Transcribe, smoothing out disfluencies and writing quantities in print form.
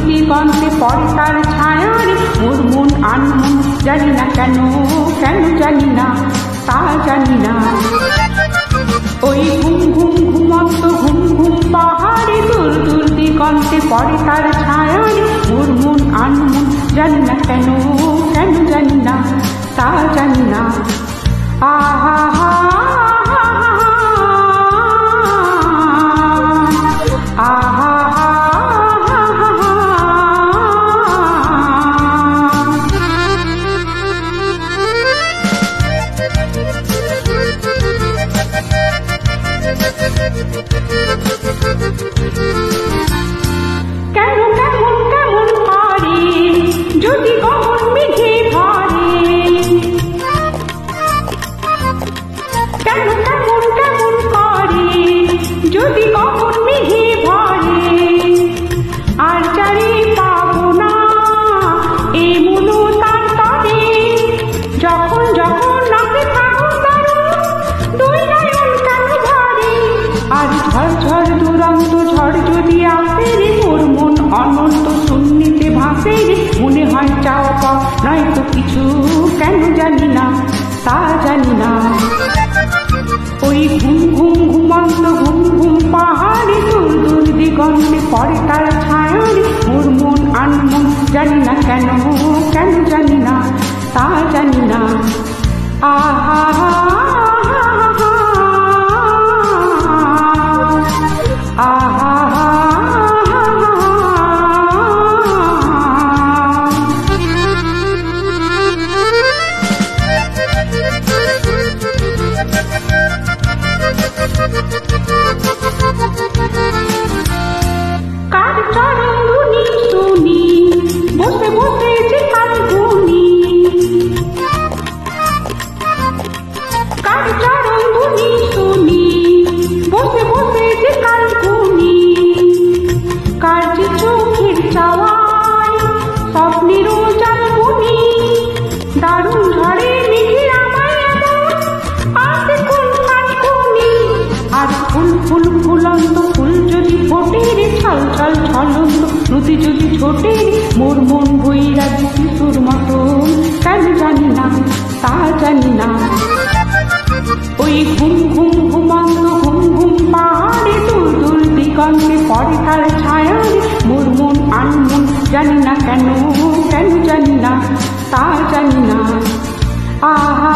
দিগন্তে পড়ে তার ছায়ারে মোর মন আনমন জানি না কেন কেন জানি না তা জানি না। ওই ঘুম ঘুম ঘুমন্ত ঘুম ঘুম পাহাড়ে দূর দূর দিগন্তে পড়ে তার ছায়ারে মোর মন আনমন জানি না কেন কেন জানি না তা জানি না। আহা হা আহা কেন কেমন কেমন করে যদি গহন মেঘে ধরে, কেন কেমন কেমন করে যদি গহন মেঘে ধরে, আর চারি পাবো না এই মনো তার তরে, যখন যখন নাকে থাকুন দারুণ দুই নয়ন কেন ধরে, আর ঝড় ঝড় দুরন্ত ঝড় যদি আসে রে মোর মন অনন্ত শূন্যতে ভাসে রে, মনে হয় চাওয়া পাওয়া নয়তো কিছু কেন জানি না তা জানি না। ওই ঘুম ঘুম ঘুমন্ত ঘুম ঘুম পাহাড়ে দূর দূর দিগন্তে পড়ে তার ছায়ারে মোর মন আনমন জানি না কেন কেন জানি না তা জানি না। আহা আহা কার চরণ ধুনি শুনি বসে বসে যে কার গুনি, কার চরণ ধুনি শুনি বসে বসে যে কার গুনি, কার যে চোখের চাওয়ায় স্বপ্নের জাল বুনি, দারুণ ঝড়ে মেঘে আমায় এমন আসে কোন কান কুনি, আর ফুল ফুল ফুলন্ত ফুল যদি ফোটে রে ছল ছল ছলন্ত নদী যদি ছোটে মোর মন বৈরাগী শিশুর মতো কেন জানি না তা জানি না। ওই ঘুম ঘুম ঘুমন্ত ঘুম ঘুম পাহাড়ে দূর দূর দিগন্তে পড়ে তার ছায়ারে মোর মন আনমন জানি না কেন কেন জানি না তা জানি না। আহা